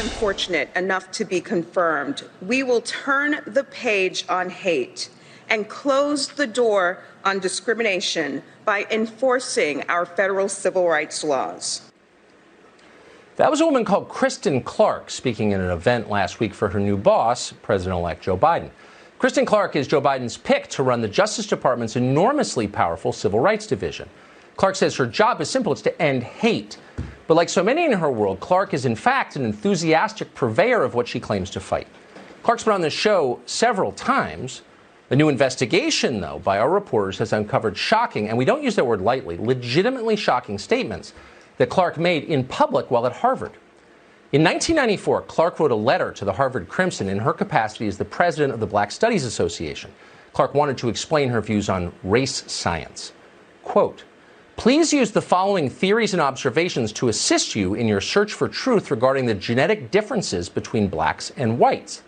am fortunate enough to be confirmed, we will turn the page on hate and close the door on discrimination by enforcing our federal civil rights laws. That was a woman called Kristen Clarke speaking at an event last week for her new boss, President-elect Joe Biden. Kristen Clarke is Joe Biden's pick to run the Justice Department's enormously powerful Civil Rights Division. Clarke says her job is simple. It's to end hate. But like so many in her world, Clarke is in fact an enthusiastic purveyor of what she claims to fight. Clarke's been on this show several times. The new investigation, though, by our reporters has uncovered shocking, and we don't use that word lightly, legitimately shocking statements that Clarke made in public while at Harvard. In 1994, Clarke wrote a letter to the Harvard Crimson in her capacity as the president of the Black Studies Association. Clarke wanted to explain her views on race science. Quote, "Please use the following theories and observations to assist you in your search for truth regarding the genetic differences between blacks and whites."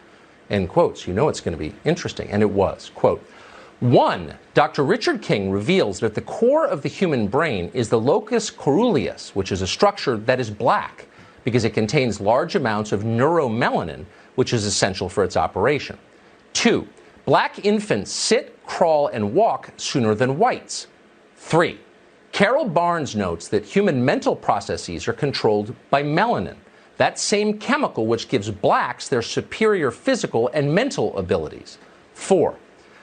End quotes. You know it's going to be interesting. And it was. Quote, 1. Dr. Richard King reveals that at the core of the human brain is the locus coeruleus, which is a structure that is black because it contains large amounts of neuromelanin, which is essential for its operation. 2. Black infants sit, crawl, and walk sooner than whites. 3. Carol Barnes notes that human mental processes are controlled by melanin, that same chemical which gives blacks their superior physical and mental abilities. 4.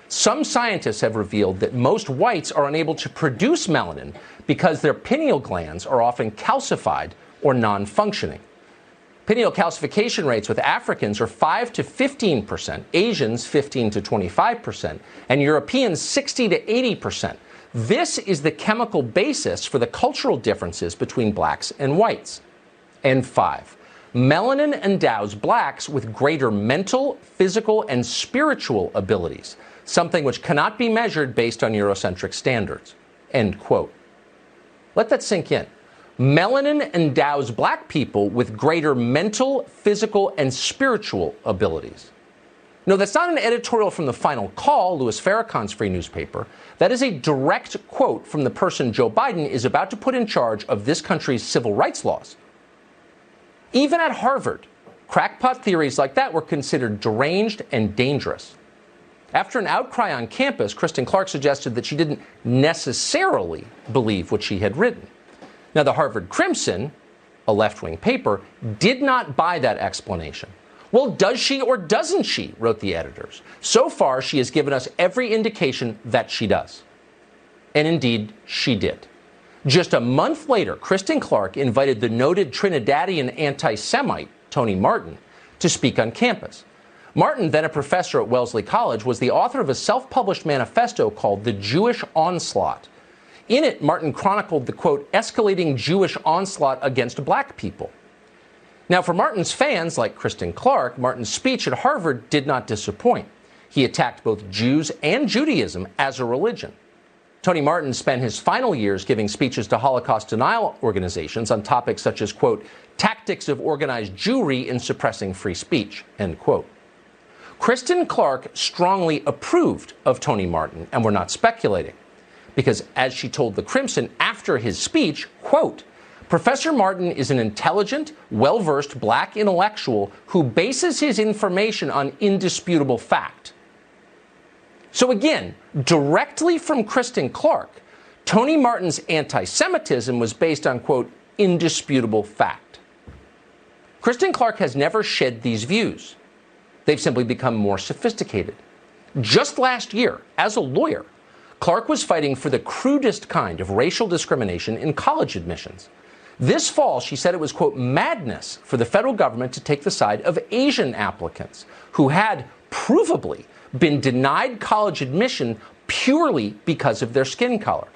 Some scientists have revealed that most whites are unable to produce melanin because their pineal glands are often calcified or non-functioning. Pineal calcification rates with Africans are 5 to 15%, Asians 15 to 25%, and Europeans 60 to 80%. This is the chemical basis for the cultural differences between blacks and whites. And 5. Melanin endows blacks with greater mental, physical, and spiritual abilities, something which cannot be measured based on Eurocentric standards. End quote. Let that sink in. Melanin endows black people with greater mental, physical, and spiritual abilities. No, that's not an editorial from the Final Call, Louis Farrakhan's free newspaper. That is a direct quote from the person Joe Biden is about to put in charge of this country's civil rights laws. Even at Harvard, crackpot theories like that were considered deranged and dangerous. After an outcry on campus, Kristen Clarke suggested that she didn't necessarily believe what she had written. Now, the Harvard Crimson, a left-wing paper, did not buy that explanation. Well, does she or doesn't she, wrote the editors. So far, she has given us every indication that she does. And indeed, she did. Just a month later, Kristen Clarke invited the noted Trinidadian anti-Semite, Tony Martin, to speak on campus. Martin, then a professor at Wellesley College, was the author of a self-published manifesto called The Jewish Onslaught. In it, Martin chronicled the, quote, escalating Jewish onslaught against black people. Now, for Martin's fans, like Kristen Clarke, Martin's speech at Harvard did not disappoint. He attacked both Jews and Judaism as a religion. Tony Martin spent his final years giving speeches to Holocaust denial organizations on topics such as, quote, tactics of organized Jewry in suppressing free speech, end quote. Kristen Clarke strongly approved of Tony Martin, and we're not speculating, because as she told the Crimson after his speech, quote, Professor Martin is an intelligent, well-versed black intellectual who bases his information on indisputable fact. So again, directly from Kristen Clarke, Tony Martin's anti-Semitism was based on, quote, indisputable fact. Kristen Clarke has never shed these views. They've simply become more sophisticated. Just last year, as a lawyer, Clarke was fighting for the crudest kind of racial discrimination in college admissions. This fall, she said it was, quote, madness for the federal government to take the side of Asian applicants who had provably been denied college admission purely because of their skin color.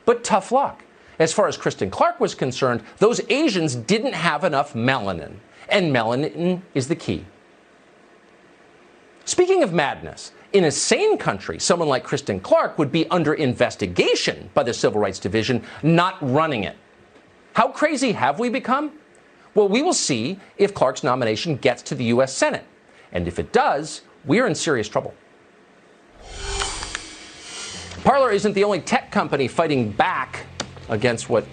But tough luck. As far as Kristen Clarke was concerned, those Asians didn't have enough melanin, and melanin is the key. Speaking of madness, in a sane country, someone like Kristen Clarke would be under investigation by the Civil Rights Division, not running it. How crazy have we become? Well, we will see if Clarke's nomination gets to the U.S. Senate. And if it does, we're in serious trouble. Parler isn't the only tech company fighting back against what